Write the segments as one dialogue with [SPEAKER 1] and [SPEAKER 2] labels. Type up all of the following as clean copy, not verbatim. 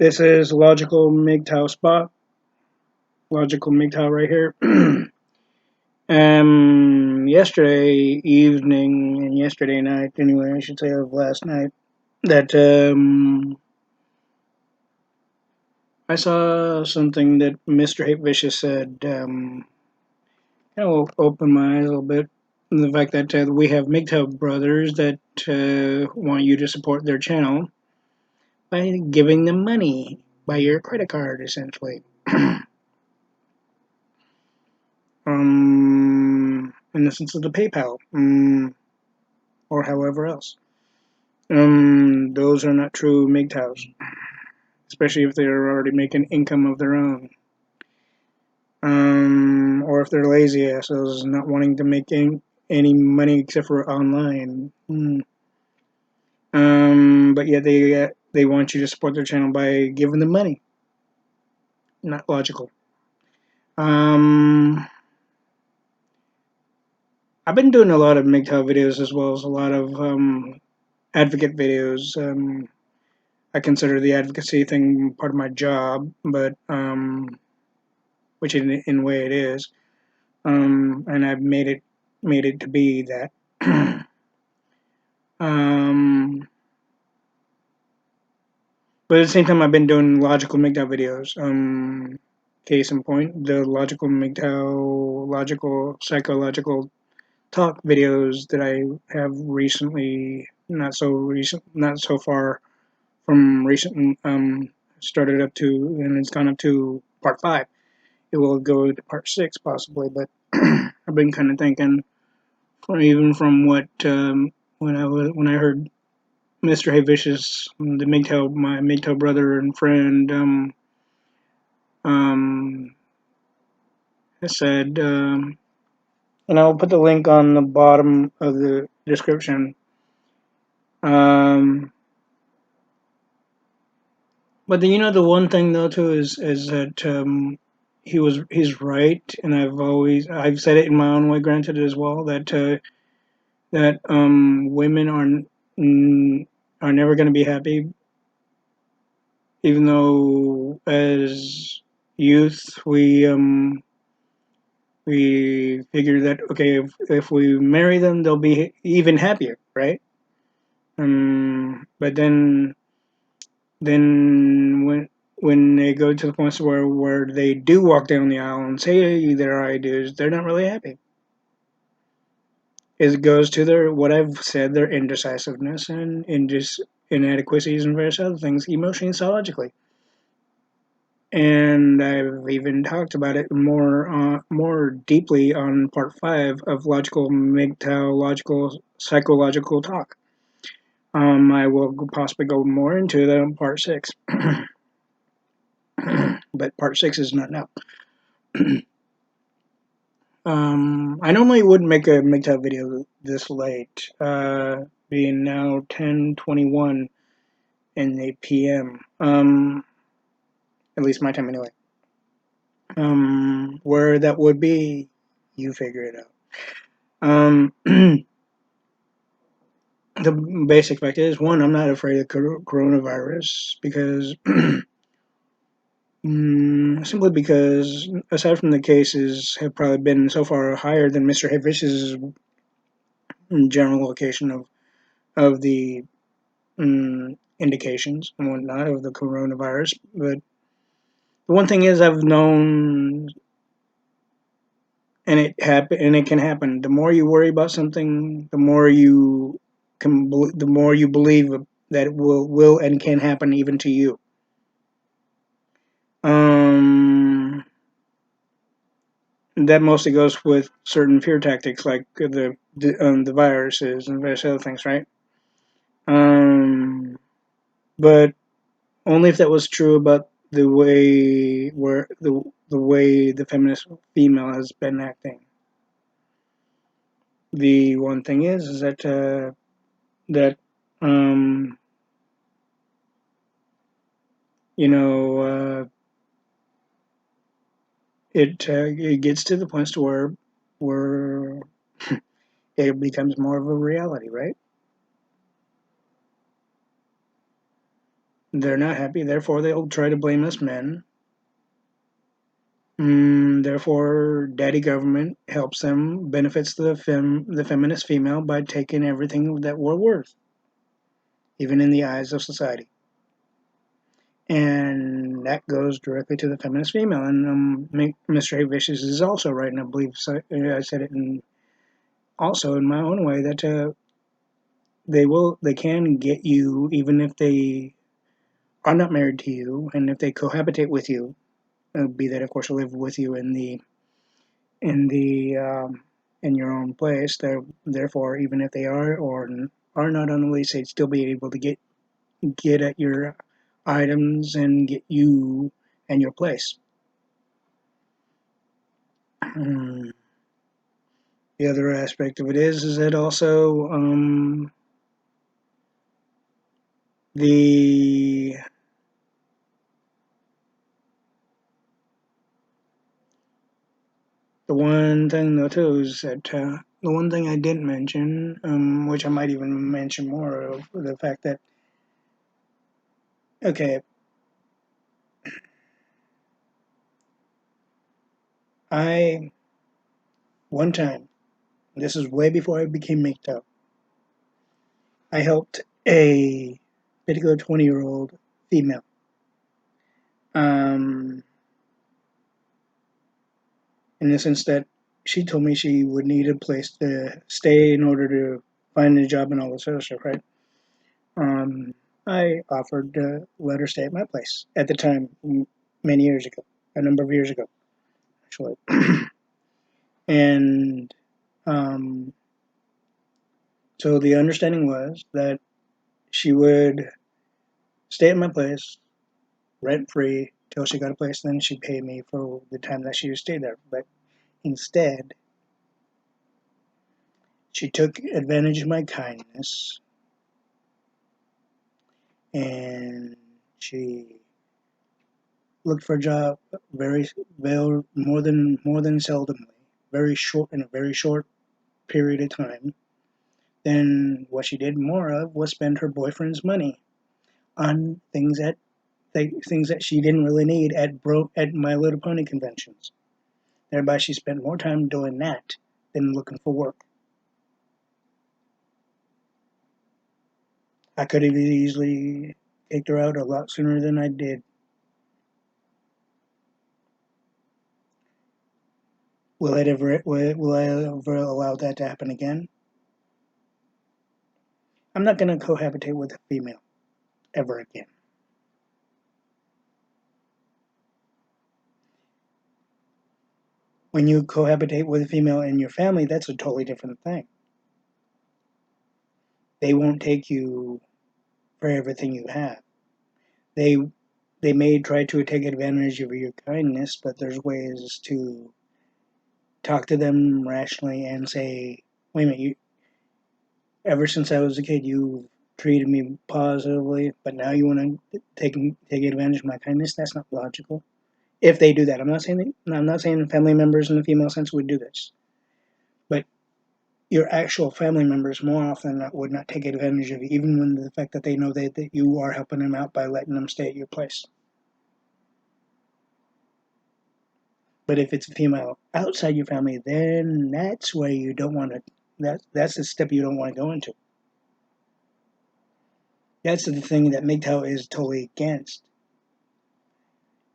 [SPEAKER 1] This is Logical Mgtow spot. Logical Mgtow right here. Yesterday evening and yesterday night, anyway, I should say of last night, that I saw something that Mr. C.R.P.H.A said. Kind of opened my eyes a little bit. And the fact that we have Mgtow brothers that want you to support their channel by giving them money by your credit card, essentially. In the sense of the PayPal, or however else. Those are not true Mgtows, especially if they're already making income of their own. Or if they're lazy assholes, not wanting to make any money except for online. But yet they want you to support their channel by giving them money. Not logical. I've been doing a lot of Mgtow videos as well as a lot of advocate videos. I consider the advocacy thing part of my job, but which in a way it is, and I've made it to be that. But at the same time, I've been doing logical Mgtow videos. Case in point, the logical Mgtow, logical psychological talk videos that I have recently, not so far from recent, started up to, and it's gone up to part 5. It will go to part 6 possibly, but I've been kind of thinking, even from what when I heard Mr. Havish's the Mgtow, my Mgtow brother and friend, um, said, and I'll put the link on the bottom of the description. But the one thing though too is that he's right, and I've said it in my own way, granted as well, that women are never going to be happy, even though as youth we figure that, okay, if we marry them they'll be even happier, right? But then when they go to the point where they do walk down the aisle and say their ideas, they're not really happy. It goes to their, what I've said, their indecisiveness and inadequacies and various other things, emotionally and psychologically. And I've even talked about it more deeply on part 5 of Logical Mgtow, Logical Psychological Talk. I will possibly go more into that on part 6. But part 6 is not now. I normally wouldn't make a Mgtow video this late, being now 10:21 in the PM. At least my time anyway. Where that would be, you figure it out. The basic fact is, one, I'm not afraid of coronavirus because simply because, aside from the cases have probably been so far higher than Mr. Havish's general location of the indications and whatnot of the coronavirus. But the one thing is, I've known, and it can happen. The more you worry about something, the more you believe that it will and can happen even to you. That mostly goes with certain fear tactics like the viruses and various other things, right? But only if that was true about the way the feminist female has been acting. The one thing is that you know it gets to the point to where it becomes more of a reality, right? They're not happy, therefore they'll try to blame us men. Therefore, daddy government helps them, benefits the feminist female by taking everything that we're worth, even in the eyes of society. And that goes directly to the feminist female. And Mr. A. is also right, and I believe I said it also in my own way that they can get you even if they are not married to you, and if they cohabitate with you, be that of course live with you in the in your own place. Therefore, even if they are or are not on the lease, they'd still be able to get at your items and get you and your place. The other aspect of it is that also the the one thing though too is that the one thing I didn't mention, which I might even mention more of, the fact that okay, I one time, this is way before I became Mgtow, I helped a particular 20-year-old female. Um, in the sense that she told me she would need a place to stay in order to find a job and all this other stuff, right? I offered to let her stay at my place at the time, many years ago, a number of years ago, actually. And um, so the understanding was that she would stay at my place rent free till she got a place, and then she'd pay me for the time that she stayed there. But instead, she took advantage of my kindness, and she looked for a job very more than seldomly, very short in a very short period of time. Then what she did more of was spend her boyfriend's money on things that she didn't really need at My Little Pony conventions. Thereby, she spent more time doing that than looking for work. I could have easily kicked her out a lot sooner than I did. Will I ever allow that to happen again? I'm not going to cohabitate with a female ever again. When you cohabitate with a female in your family, that's a totally different thing. They won't take you for everything you have. They they may try to take advantage of your kindness, but there's ways to talk to them rationally and say, "Wait a minute, ever since I was a kid, you treated me positively, but now you want to take advantage of my kindness. That's not logical." If they do that, I'm not saying family members in the female sense would do this, but your actual family members more often than not would not take advantage of you, even when the fact that they know that you are helping them out by letting them stay at your place. But if it's a female outside your family, then that's where you don't want to. That's the step you don't want to go into. That's the thing that Mgtow is totally against.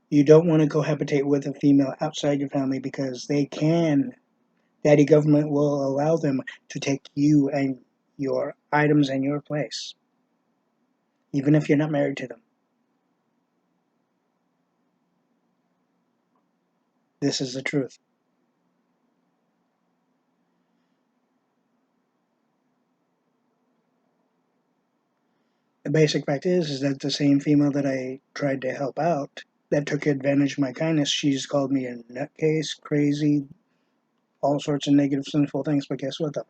[SPEAKER 1] You don't want to cohabitate with a female outside your family because they can. Daddy government will allow them to take you and your items and your place, even if you're not married to them. This is the truth. The basic fact is that the same female that I tried to help out, that took advantage of my kindness, she's called me a nutcase, crazy, all sorts of negative, sinful things. But guess what, though?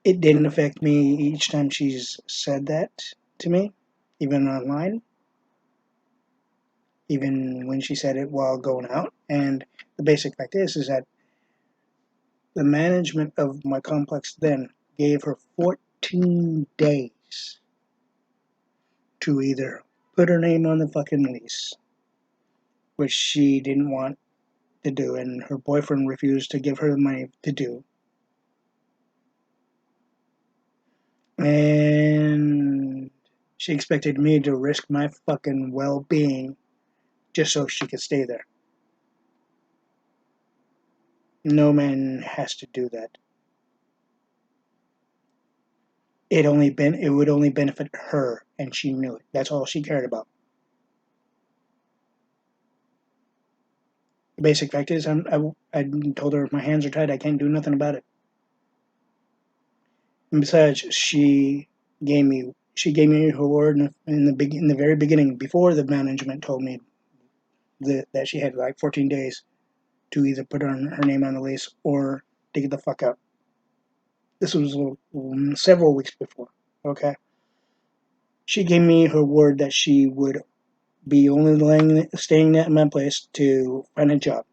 [SPEAKER 1] It didn't affect me each time she's said that to me, even online, even when she said it while going out. And the basic fact is that the management of my complex then gave her 14 days weeks to either put her name on the fucking lease, which she didn't want to do, and her boyfriend refused to give her the money to do. And she expected me to risk my fucking well-being just so she could stay there. No man has to do that. It would only benefit her, and she knew it. That's all she cared about. The basic fact is, I told her if my hands are tied, I can't do nothing about it. And besides, she gave me her word in the very beginning, before the management told me that she had like 14 days to either put her name on the lease or to get the fuck out. This was several weeks before. Okay, she gave me her word that she would be only staying at my place to find a job.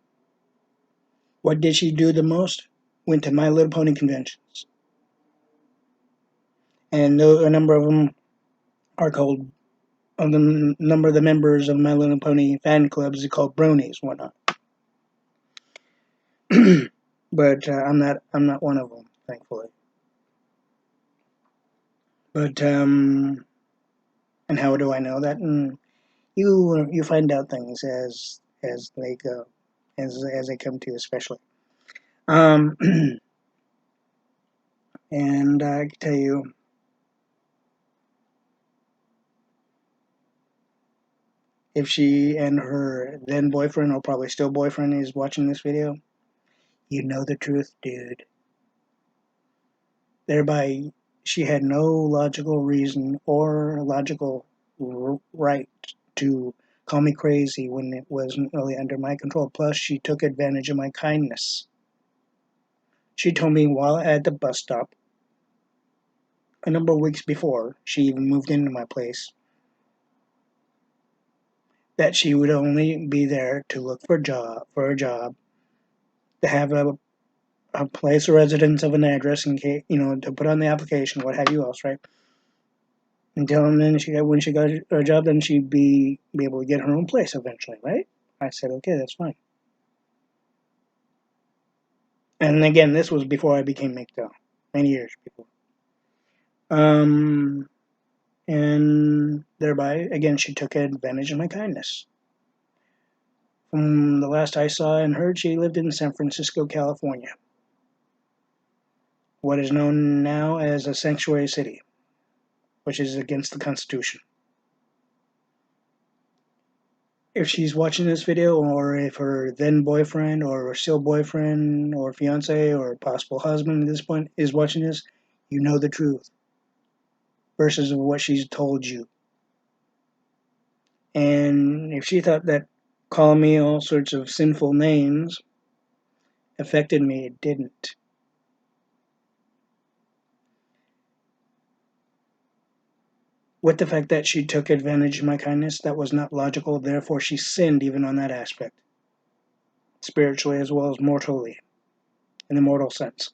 [SPEAKER 1] What did she do the most? Went to My Little Pony conventions, and a number of them are called. The number of the members of My Little Pony fan clubs are called bronies, whatnot. But I'm not one of them, thankfully. But and how do I know that? You find out things as they go, as they come to you, especially. Um, and I can tell you, if she and her then boyfriend, or probably still boyfriend, is watching this video, you know the truth, dude. Thereby, she had no logical reason or logical right to call me crazy when it wasn't really under my control. Plus, she took advantage of my kindness. She told me while at the bus stop, a number of weeks before she even moved into my place, that she would only be there to look for a job, to have a place of residence of an address in case, to put on the application, what have you else, right? Until then, when she got a job, then she'd be able to get her own place eventually, right? I said, okay, that's fine. And again, this was before I became Mgtow, many years before. Um, and thereby, again, she took advantage of my kindness. From the last I saw and heard, she lived in San Francisco, California, what is known now as a sanctuary city, which is against the Constitution. If she's watching this video, or if her then boyfriend, or still boyfriend, or fiance, or possible husband at this point is watching this, you know the truth versus what she's told you. And if she thought that calling me all sorts of sinful names affected me, it didn't. With the fact that she took advantage of my kindness, that was not logical, therefore she sinned even on that aspect, spiritually as well as mortally, in the mortal sense.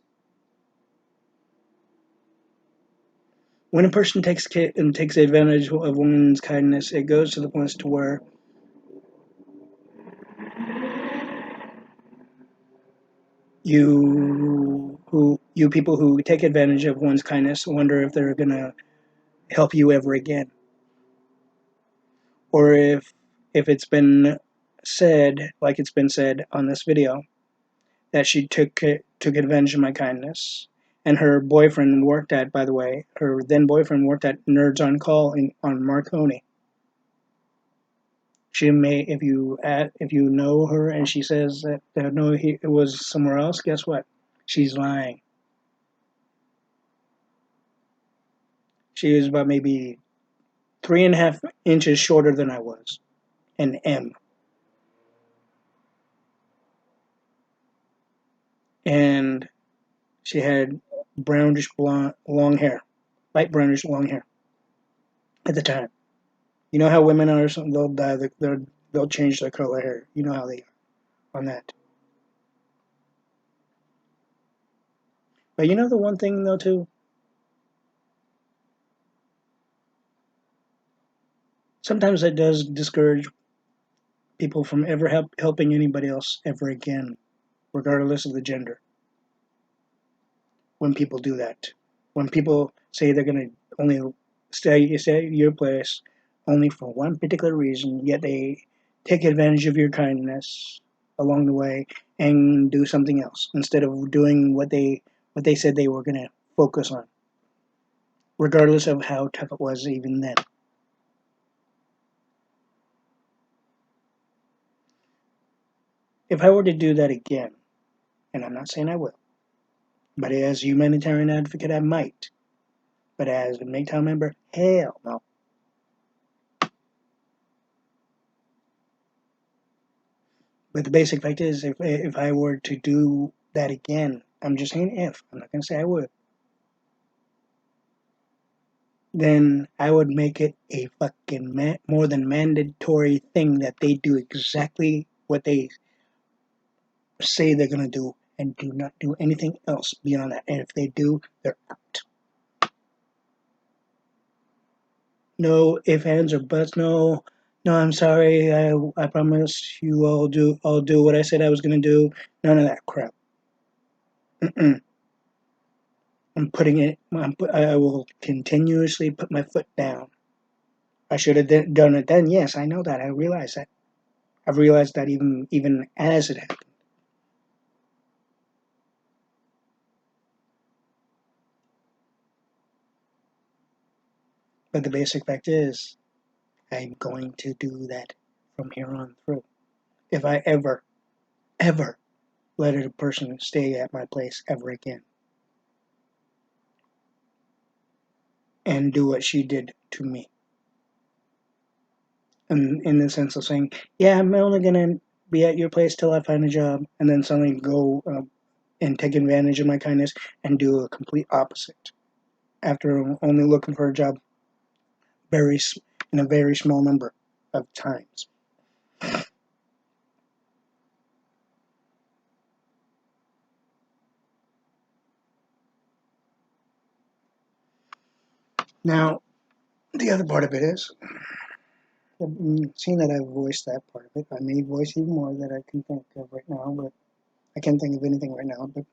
[SPEAKER 1] When a person takes advantage of woman's kindness, it goes to the point to where you people who take advantage of one's kindness wonder if they're gonna help you ever again, or if it's been said, like it's been said on this video, that she took advantage of my kindness. And her boyfriend worked at, by the way, her then boyfriend worked at Nerds on Call on Marconi. She may, if you know her and she says that no, it was somewhere else. Guess what? She's lying. She is about maybe 3.5 inches shorter than I was, an M, and she had brownish blonde, long hair, light brownish long hair at the time. You know how women are? They'll they'll change their color hair. You know how they are on that. But you know the one thing though too, sometimes that does discourage people from ever helping anybody else ever again, regardless of the gender. When people do that, when people say they're going to only stay at your place only for one particular reason, yet they take advantage of your kindness along the way and do something else instead of doing what they said they were going to focus on, regardless of how tough it was even then. If I were to do that again, and I'm not saying I will, but as a humanitarian advocate, I might. But as a Mgtow member, hell no. But the basic fact is, if I were to do that again, I'm just saying if, I'm not going to say I would, then I would make it a fucking more than mandatory thing that they do exactly what they say they're going to do and do not do anything else beyond that. And if they do, they're out. No ifs, ands, or buts. No, no, I'm sorry. I promise you I'll do what I said I was going to do. None of that crap. Mm-mm. I'm putting it. I will continuously put my foot down. I should have done it then. Yes, I know that. I realize that. I've realized that even as it happened. But the basic fact is, I'm going to do that from here on through. If I ever let a person stay at my place ever again and do what she did to me, and in the sense of saying, yeah, I'm only gonna be at your place till I find a job, and then suddenly go and take advantage of my kindness and do a complete opposite after only looking for a job very in a very small number of times. Now, the other part of it is, seeing that I've voiced that part of it, I may voice even more that I can think of right now, but I can't think of anything right now. But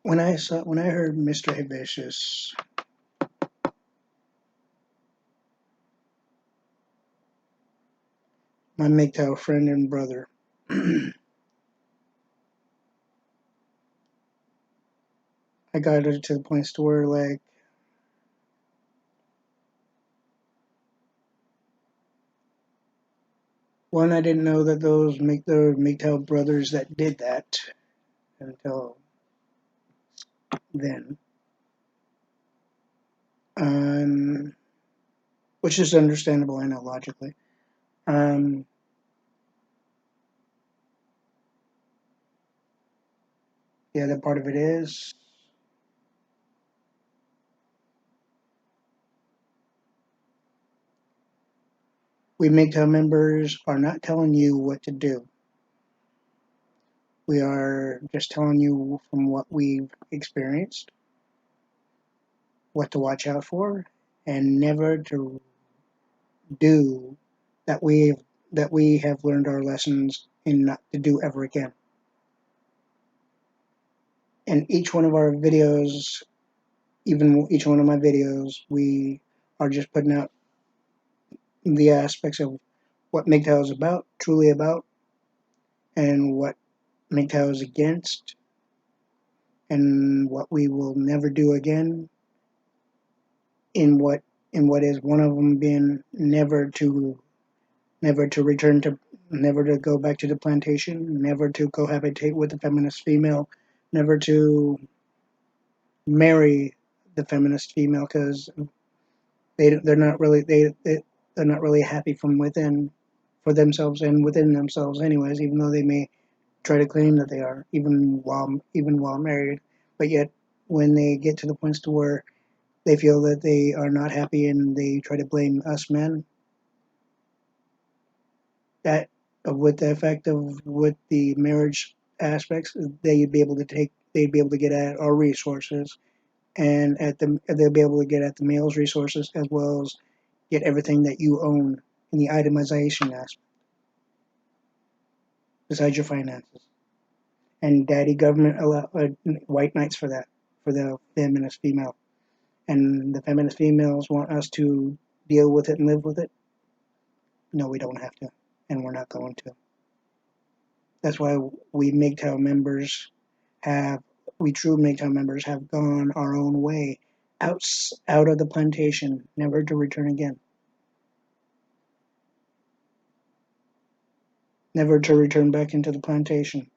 [SPEAKER 1] when I heard Mr. Hibiscus, my Mgtow friend and brother, I got it to the point to where like one, I didn't know that those make the Mgtow brothers that did that until then, um, which is understandable. I know logically. Um, the other part of it is we Mgtow members are not telling you what to do. We are just telling you from what we've experienced, what to watch out for, and never to do that we have learned our lessons in not to do ever again. And each one of our videos, even each one of my videos, we are just putting out the aspects of what Mgtow is about, truly about, and what Mgtow is against, and what we will never do again. In what is one of them being never to return to, never to go back to the plantation, never to cohabitate with the feminist female, never to marry the feminist female because they're not really happy from within for themselves and within themselves anyways, even though they may try to claim that they are even while married, but yet when they get to the points to where they feel that they are not happy and they try to blame us men, that with the effect of with the marriage aspects, they'd be able to take they'd be able to get at our resources, and they'll be able to get at the male's resources as well as get everything that you own in the itemization aspect, besides your finances. And daddy government allow white knights for that, for the feminist female. And the feminist females want us to deal with it and live with it. No, we don't have to, and we're not going to. That's why we Mgtow members have, we true Mgtow members have gone our own way, out of the plantation, never to return again. Never to return back into the plantation.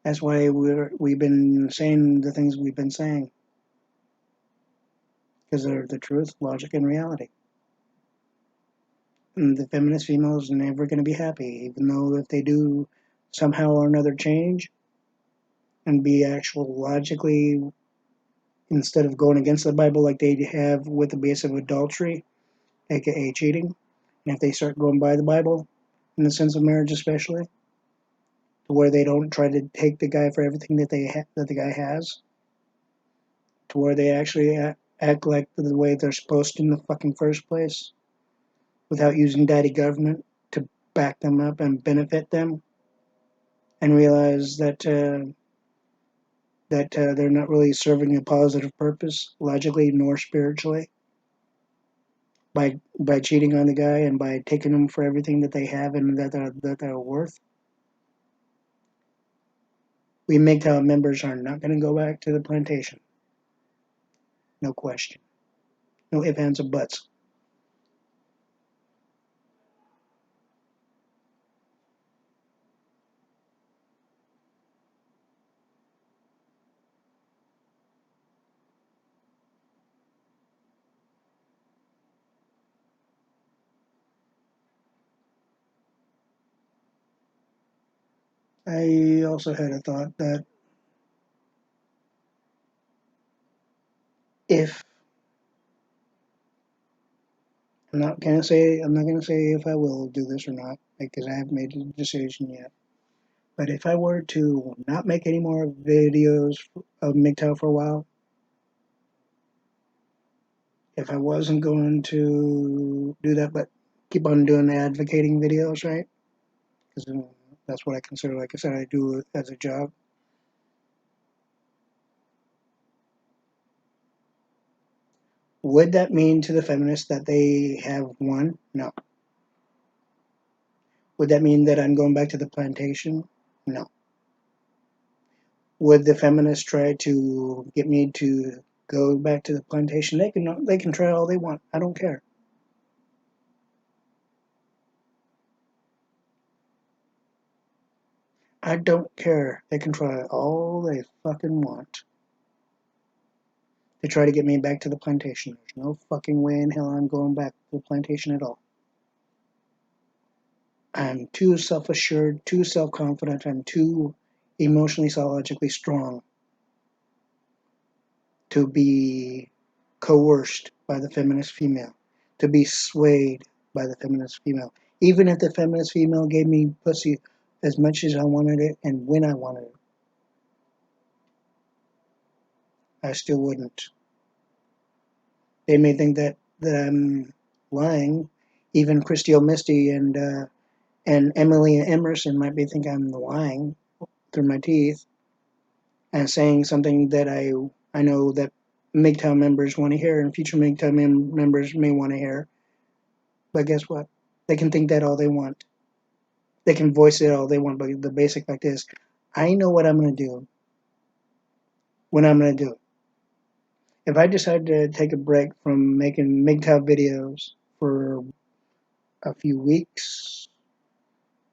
[SPEAKER 1] That's why we've been saying the things we've been saying, because they're the truth, logic, and reality. And the feminist female is never going to be happy, even though if they do somehow or another change and be actual logically, instead of going against the Bible like they have with the base of adultery, aka cheating, and if they start going by the Bible, in the sense of marriage especially, to where they don't try to take the guy for everything that that the guy has, to where they actually act like the way they're supposed to in the fucking first place, without using daddy government to back them up and benefit them, and realize that they're not really serving a positive purpose logically nor spiritually by cheating on the guy and by taking them for everything that they have and that they're worth. We Mgtow members are not going to go back to the plantation. No question. No ifs, ands, or buts. I also had a thought that if I'm not gonna say if I will do this or not because I haven't made a decision yet. But if I were to not make any more videos of Mgtow for a while, if I wasn't going to do that, but keep on doing the advocating videos, right? Because that's what I consider, like I said, I do it as a job. Would that mean to the feminists that they have won? No. Would that mean that I'm going back to the plantation? No. Would the feminists try to get me to go back to the plantation? They can try all they want. I don't care. I don't care. They can try all they fucking want to try to get me back to the plantation. There's no fucking way in hell I'm going back to the plantation at all. I'm too self assured, too self confident, I'm too emotionally, psychologically strong to be coerced by the feminist female, to be swayed by the feminist female. Even if the feminist female gave me pussy as much as I wanted it and when I wanted it, I still wouldn't. They may think that I'm lying. Even Christy O'Misty and Emily Emerson might be thinking I'm lying through my teeth and saying something that I know that Mgtow members want to hear and future Mgtow members may want to hear. But guess what? They can think that all they want. They can voice it all they want, but the basic fact is, I know what I'm going to do when I'm going to do it. If I decide to take a break from making Mgtow videos for a few weeks,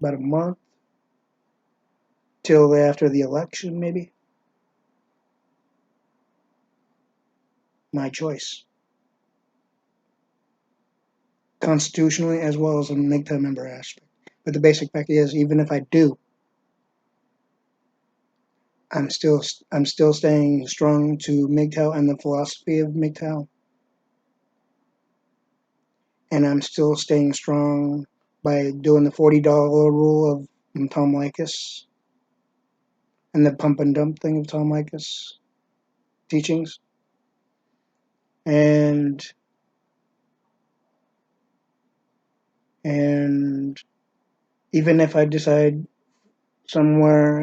[SPEAKER 1] about a month, till after the election, maybe, my choice. Constitutionally, as well as a Mgtow member aspect. But the basic fact is, even if I do, I'm still I'm still staying strong to Mgtow and the philosophy of Mgtow, and I'm still staying strong by doing the $40 rule of and Tom Likas and the pump and dump thing of Tom Likas teachings. And and even if I decide somewhere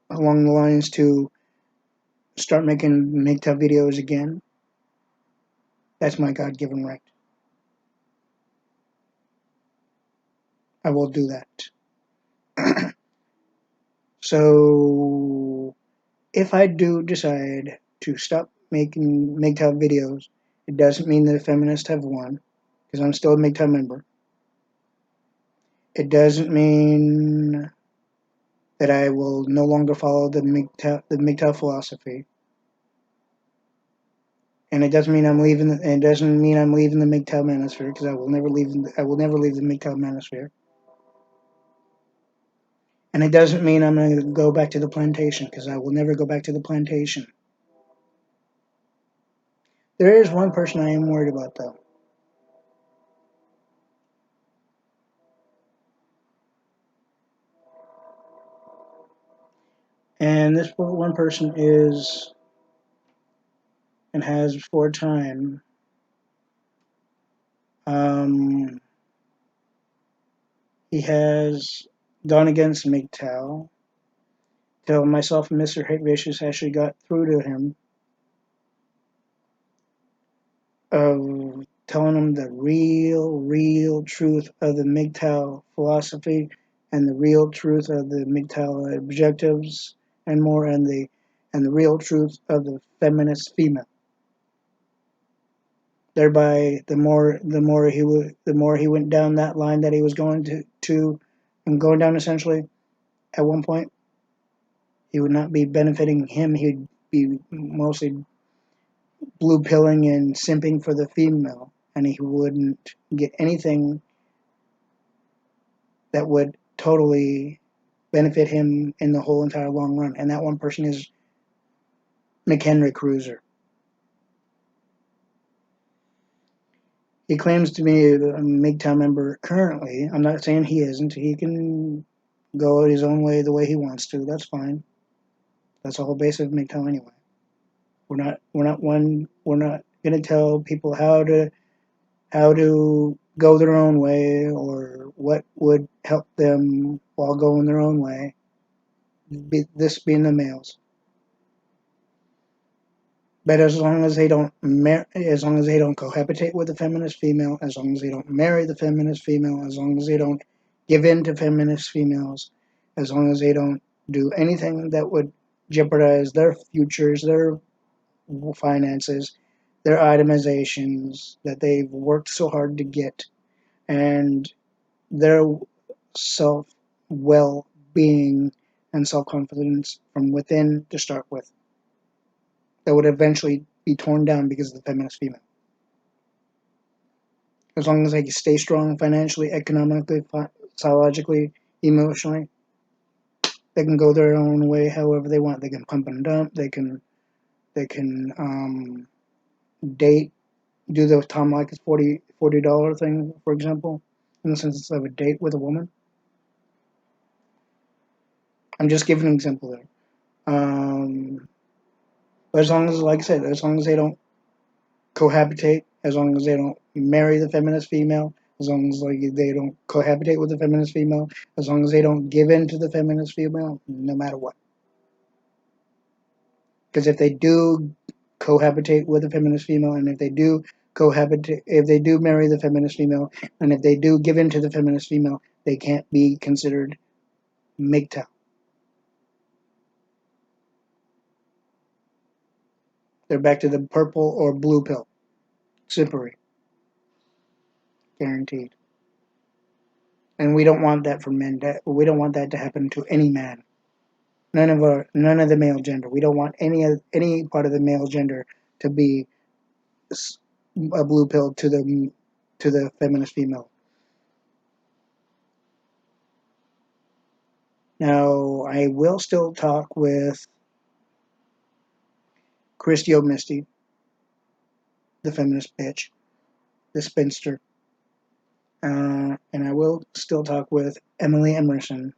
[SPEAKER 1] along the lines to start making Mgtow videos again, that's my God-given right. I will do that. So if I do decide to stop making Mgtow videos, it doesn't mean that the feminists have won, because I'm still a Mgtow member. It doesn't mean that I will no longer follow the Mgtow philosophy, and it doesn't mean I'm leaving. It doesn't mean I'm leaving the Mgtow manosphere, because I will never leave. I will never leave the Mgtow manosphere. And it doesn't mean I'm going to go back to the plantation, because I will never go back to the plantation. There is one person I am worried about, though. And this one person is, and has for a time, um, he has gone against Mgtow, till myself and Mr. Vicious actually got through to him of telling him the real truth of the Mgtow philosophy and the real truth of the Mgtow objectives and more, and the real truth of the feminist female. Thereby, the more he went down that line that he was going to and going down, essentially, at one point, he would not be benefiting him. He'd be mostly blue pilling and simping for the female, and he wouldn't get anything that would totally benefit him in the whole entire long run. And that one person is McHenry Cruiser. He claims to be a Mgtow member currently. I'm not saying he isn't. He can go his own way the way he wants to. That's fine. That's the whole base of Mgtow anyway. We're not gonna tell people how to go their own way or what would help them while going their own way. This being the males. But as long as they don't as long as they don't cohabitate with a feminist female, as long as they don't marry the feminist female, as long as they don't give in to feminist females, as long as they don't do anything that would jeopardize their futures, their finances, their itemizations that they've worked so hard to get, and their self well being and self confidence from within to start with, that would eventually be torn down because of the feminist female. As long as they stay strong financially, economically, psychologically, emotionally, they can go their own way however they want. They can pump and dump. They can date, do the Tom Likas $40 thing, for example, in the sense of a date with a woman. I'm just giving an example there. But as long as, like I said, as long as they don't cohabitate, as long as they don't marry the feminist female, as long as they don't cohabitate with the feminist female, as long as they don't give in to the feminist female, no matter what. Because if they do cohabitate with a feminist female, and if they do cohabitate, if they do marry the feminist female, and if they do give in to the feminist female, they can't be considered Mgtow. They're back to the purple or blue pill. Simpery. Guaranteed. And we don't want that for men. We don't want that to happen to any man. None of the male gender. We don't want any part of the male gender to be a blue pill to the feminist female. Now, I will still talk with Christy O'Misty, the feminist bitch, the spinster, and I will still talk with Emily Emerson.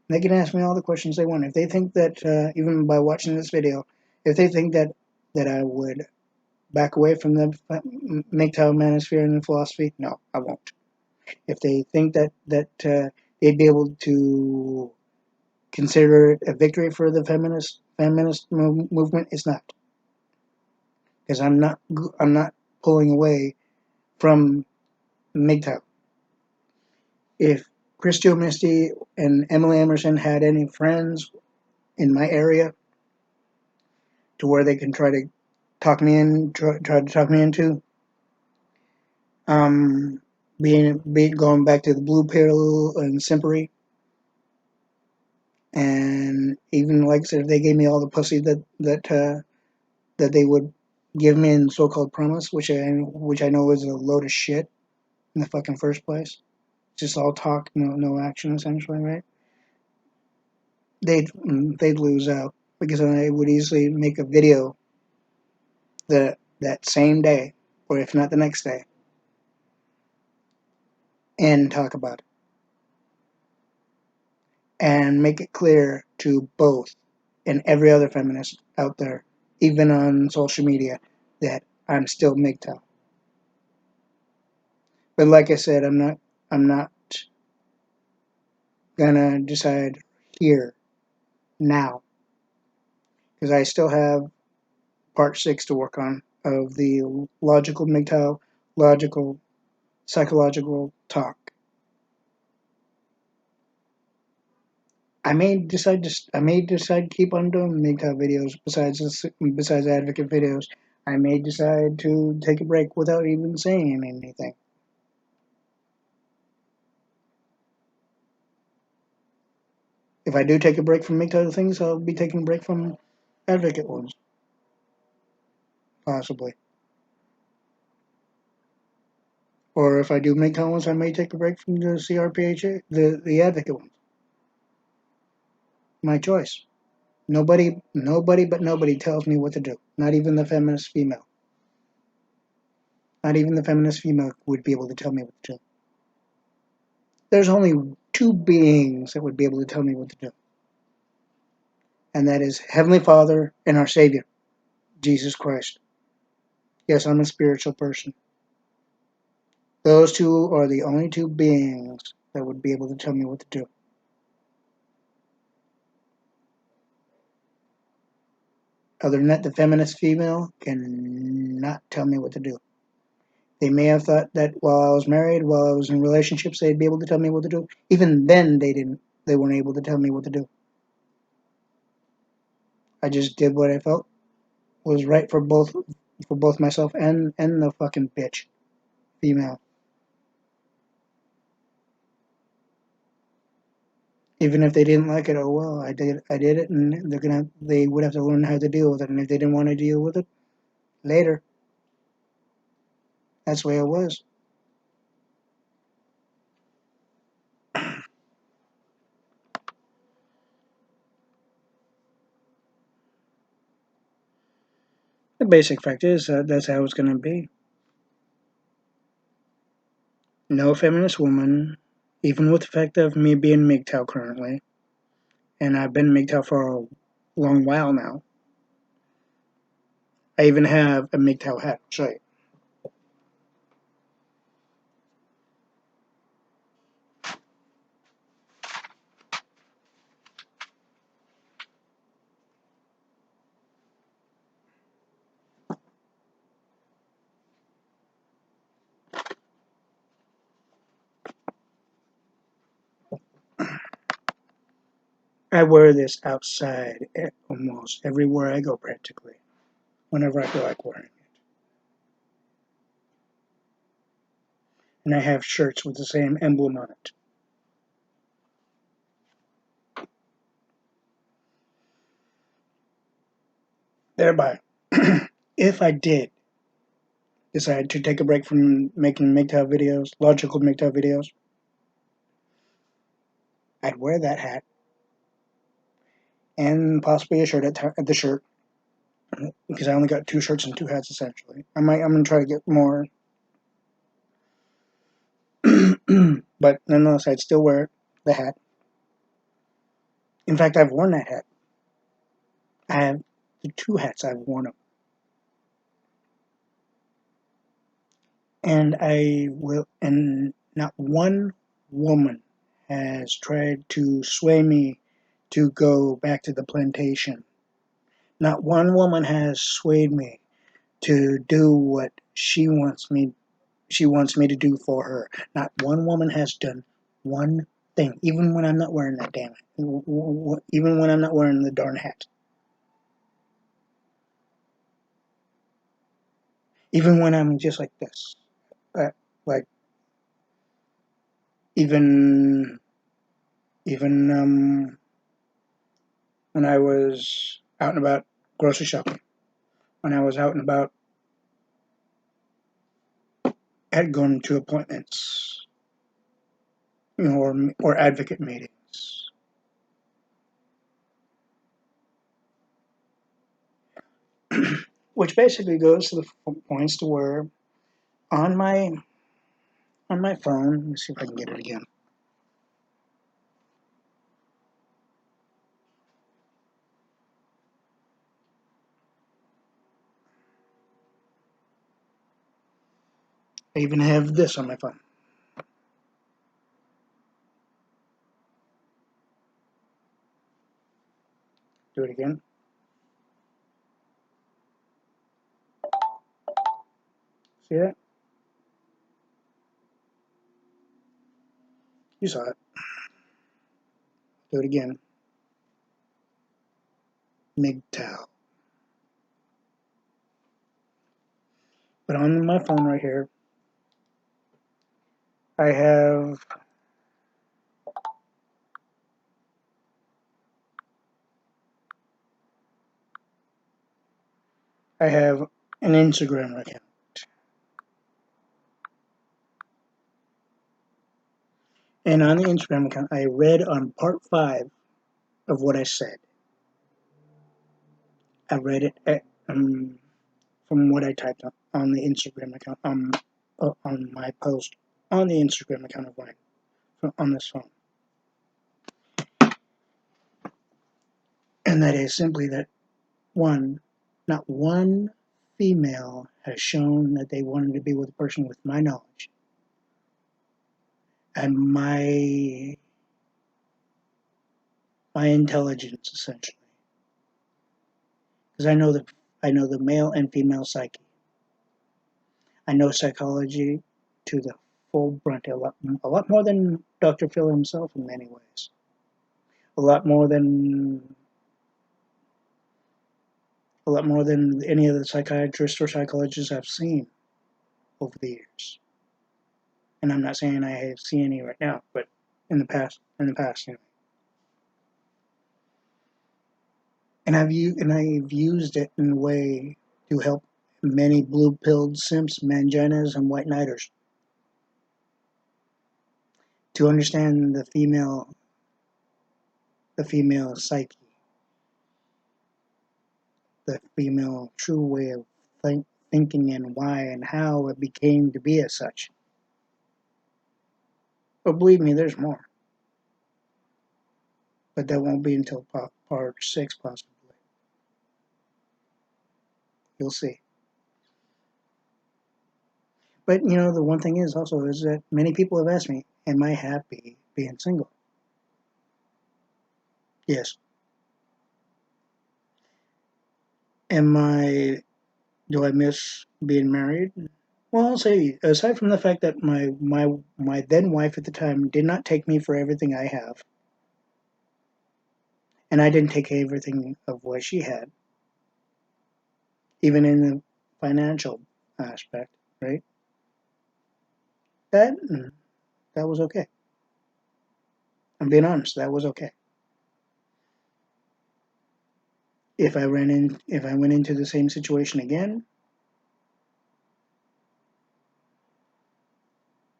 [SPEAKER 1] They can ask me all the questions they want. If they think that, even by watching this video, if they think that I would back away from the Mgtow manosphere and philosophy, no, I won't. If they think that they'd be able to consider it a victory for the feminist movement, it's not, because I'm not pulling away from Mgtow. If Christo Misty and Emily Emerson had any friends in my area to where they can try to talk me in, try to talk me into going back to the blue pill and simpery, and even like I said, if they gave me all the pussy that they would give me in so-called promise, which I know is a load of shit in the fucking first place, just all talk, no action, essentially, right? They'd lose out, because I would easily make a video that same day, or if not the next day, and talk about it and make it clear to both and every other feminist out there, even on social media, that I'm still Mgtow. But like I said, I'm not gonna decide here now, because I still have part 6 to work on of the logical Mgtow, logical psychological talk. I may decide to keep on doing Mgtow videos besides advocate videos. I may decide to take a break without even saying anything. If I do take a break from Mgtow things, I'll be taking a break from advocate ones, possibly. Or if I do Mgtow ones, I may take a break from the C.R.P.H.A, the advocate ones. My choice. Nobody but nobody tells me what to do. Not even the feminist female. Not even the feminist female would be able to tell me what to do. There's only two beings that would be able to tell me what to do, and that is Heavenly Father and our Savior, Jesus Christ. Yes, I'm a spiritual person. Those two are the only two beings that would be able to tell me what to do. Other than that, the feminist female cannot tell me what to do. They may have thought that while I was married, while I was in relationships, they'd be able to tell me what to do. Even then, they didn't. They weren't able to tell me what to do. I just did what I felt was right for both myself and the fucking bitch female. Even if they didn't like it, oh well, I did it, and they would have to learn how to deal with it. And if they didn't want to deal with it, later. That's the way it was. The basic fact is that's how it's going to be. No feminist woman, even with the fact of me being Mgtow currently, and I've been Mgtow for a long while now. I even have a Mgtow hat. Show you. I wear this outside almost everywhere I go, practically, whenever I feel like wearing it. And I have shirts with the same emblem on it. Thereby, if I did decide to take a break from making Mgtow videos, logical Mgtow videos, I'd wear that hat and possibly a shirt at the shirt, because I only got 2 shirts and 2 hats essentially. I'm gonna try to get more But nonetheless, I'd still wear the hat. In fact, I've worn that hat. I have the two hats I've worn them. And I will, and not one woman has tried to sway me to go back to the plantation. Not one woman has swayed me to do what she wants me to do for her. Not one woman has done one thing, even when I'm not wearing that damn it. Even when I'm not wearing the darn hat. Even when I'm just like this. Like even even when I was out and about grocery shopping, when I was out and about at going to appointments, or advocate meetings. Which basically goes to the points to where on my phone, let me see if I can get it again. I even have this on my phone. Do it again. See that? You saw it. Do it again. Mgtow. But on my phone right here, I have I have an Instagram account. And on the Instagram account, I read on part 5 of what I said. I read it from what I typed on the Instagram account, on my post on the Instagram account of mine on this phone. And that is simply that not one female has shown that they wanted to be with a person with my knowledge and my intelligence, essentially, because I know the male and female psyche. I know psychology to the full brunt, a lot more than Dr. Phil himself in many ways, a lot more than any of the psychiatrists or psychologists I've seen over the years. And I'm not saying I see any right now, but in the past, anyway. And I've used it in a way to help many blue-pilled simps, manginas, and white knighters to understand the female psyche, the female true way of thinking, and why and how it became to be as such. But believe me, there's more. But that won't be until part 6, possibly. You'll see. But the one thing is also is that many people have asked me, "Am I happy being single?" Yes. Am I? Do I miss being married? Well, I'll say aside from the fact that my then wife at the time did not take me for everything I have, and I didn't take everything of what she had, even in the financial aspect, right? That that was okay. I'm being honest. That was okay. If I went into the same situation again,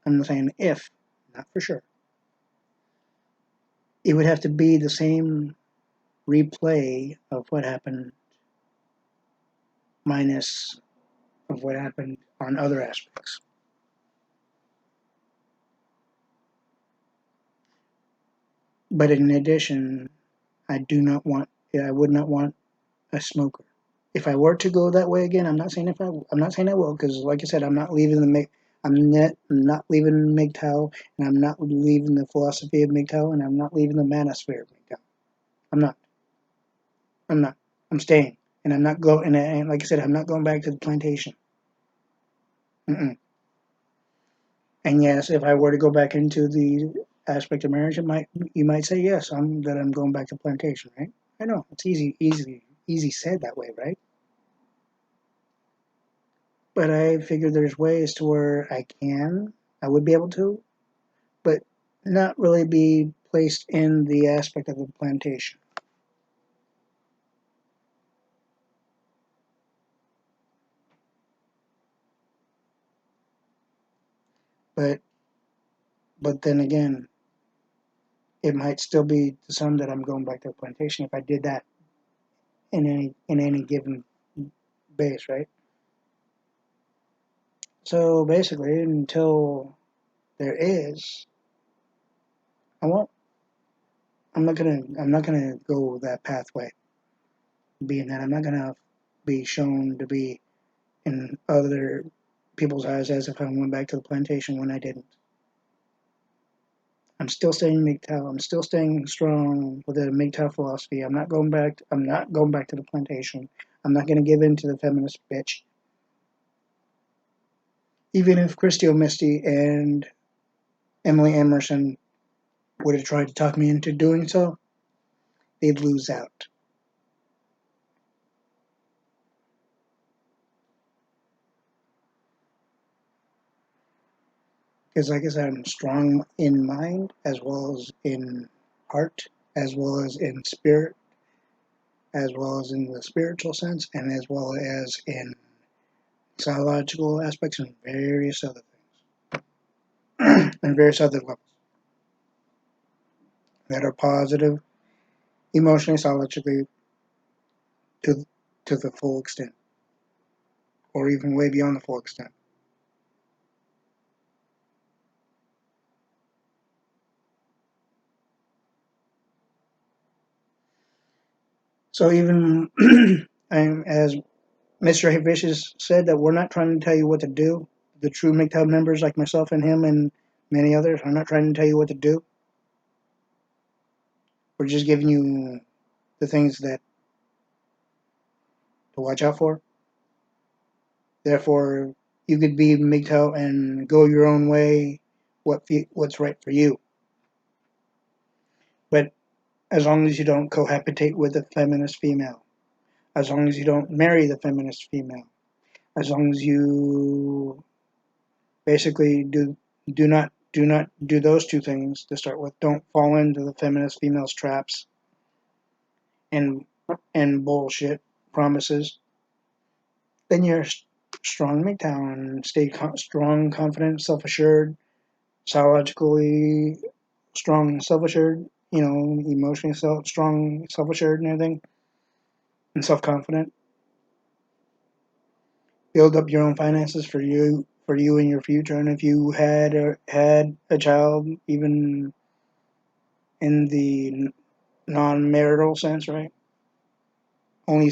[SPEAKER 1] I'm saying if, not for sure. It would have to be the same replay of what happened minus of what happened on other aspects. But in addition, I would not want a smoker. If I were to go that way again, I'm not saying I will, because like I said, I'm not leaving Mgtow, and I'm not leaving the philosophy of Mgtow, and I'm not leaving the manosphere of Mgtow. I'm not. I'm not. I'm staying, and I'm not going. And like I said, I'm not going back to the plantation. Mm-mm. And yes, if I were to go back into the aspect of marriage, you might say yes, I'm going back to plantation, right? I know it's easy said that way, right? But I figure there's ways to where I would be able to, but not really be placed in the aspect of the plantation. But but then again, it might still be to some that I'm going back to the plantation if I did that in any given base, right? So basically, until there is, I won't. I'm not gonna go that pathway. Being that I'm not gonna be shown to be in other people's eyes as if I went back to the plantation when I didn't. I'm still staying Mgtow. I'm still staying strong with the Mgtow philosophy. I'm not going back to the plantation. I'm not gonna give in to the feminist bitch. Even if Christy O'Misty and Emily Emerson would have tried to talk me into doing so, they'd lose out. Because, like I said, I'm strong in mind as well as in heart, as well as in spirit, as well as in the spiritual sense, and as well as in psychological aspects and various other things, and various other levels that are positive, emotionally, psychologically, to to the full extent, or even way beyond the full extent. So even as Mr. Vicious said, that we're not trying to tell you what to do. The true MGTOW members like myself and him and many others are not trying to tell you what to do. We're just giving you the things that to watch out for. Therefore, you could be MGTOW and go your own way. What's right for you, but as long as you don't cohabitate with a feminist female, as long as you don't marry the feminist female, as long as you basically do not do those two things to start with. Don't fall into the feminist females traps and bullshit promises. Then you're strong MGTOW and stay strong, confident, self-assured, psychologically strong, self-assured. You know, emotionally strong, self-assured, and everything, and self-confident. Build up your own finances for you and your future. And if you had a child, even in the non-marital sense, right? Only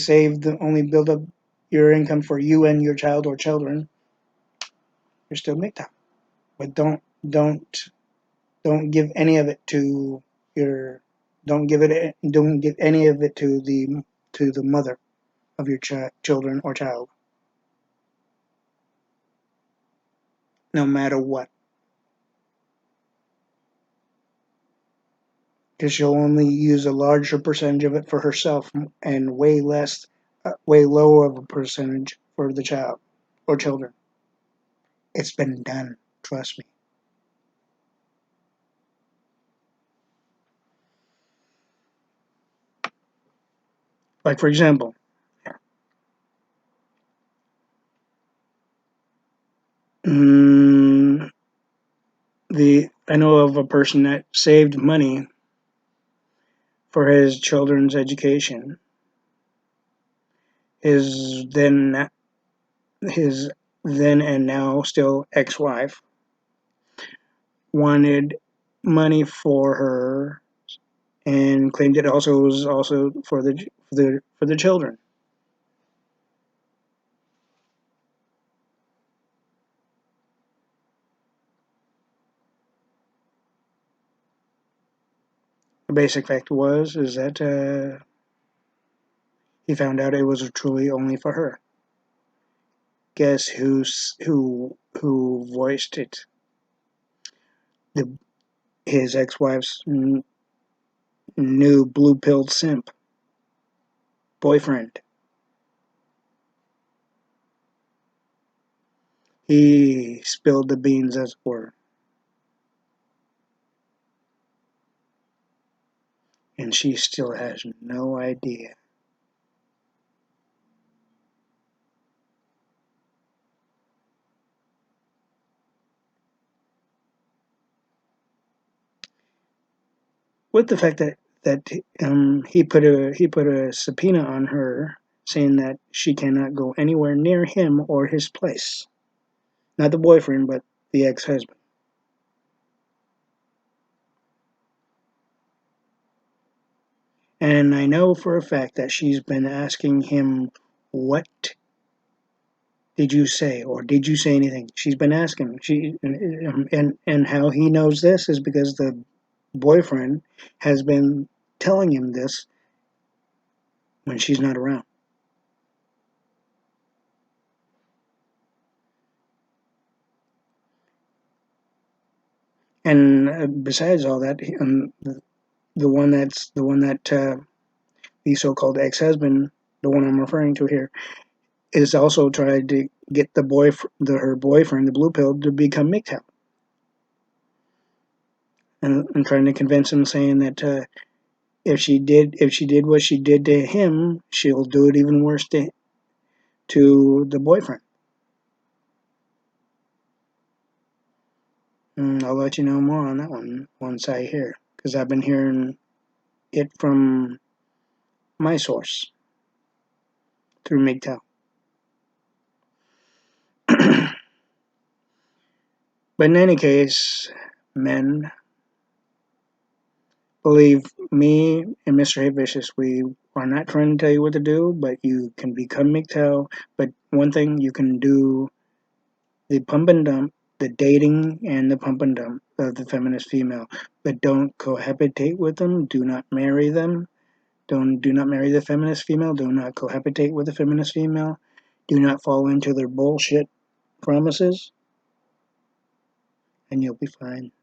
[SPEAKER 1] build up your income for you and your child or children. You're still Mgtow, but don't give any of it to your don't give any of it to the mother of your children or child, no matter what, because she'll only use a larger percentage of it for herself and way lower of a percentage for the child or children. It's been done. Trust me. Like for example, mm, the I know of a person that saved money for his children's education. His his then and now still ex-wife wanted money for her and claimed it also was also for the children. The basic fact is that he found out it was truly only for her. Guess who voiced it? The his ex-wife's new blue-pilled simp boyfriend. He spilled the beans, as it were, and she still has no idea. With the fact that he put a subpoena on her, saying that she cannot go anywhere near him or his place. Not the boyfriend, but the ex-husband. And I know for a fact that she's been asking him, "What did you say, or did you say anything?" She's been asking. And how he knows this is because the boyfriend has been telling him this when she's not around. And besides all that, the one that the so-called ex-husband, the one I'm referring to here, is also trying to get her boyfriend, the blue pill, to become Mgtow, and trying to convince him, saying that if she did what she did to him, she'll do it even worse to the boyfriend. I'll let you know more on that one once I hear, because I've been hearing it from my source through Mgtow. But in any case, men, believe me and Mr. H.A, we are not trying to tell you what to do, but you can become Mgtow. But one thing, you can do the pump and dump, the dating and the pump and dump of the feminist female, but don't cohabitate with them. Do not marry them. Do not marry the feminist female. Do not cohabitate with the feminist female. Do not fall into their bullshit promises, and you'll be fine.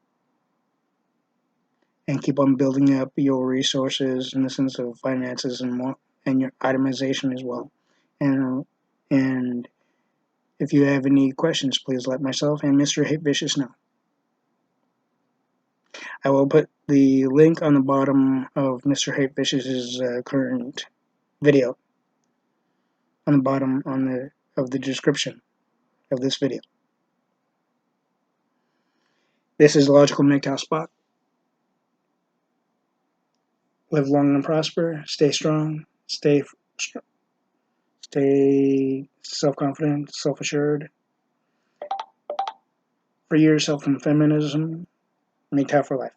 [SPEAKER 1] And keep on building up your resources in the sense of finances and more, and your itemization as well. And if you have any questions, please let myself and Mr. Hate Vicious know. I will put the link on the bottom of Mr. Hate Vicious's current video on the bottom of the description of this video. This is Logical Mgtow Spot. Live long and prosper. Stay strong. Stay self-confident, self-assured. Free yourself from feminism. Mgtow for life.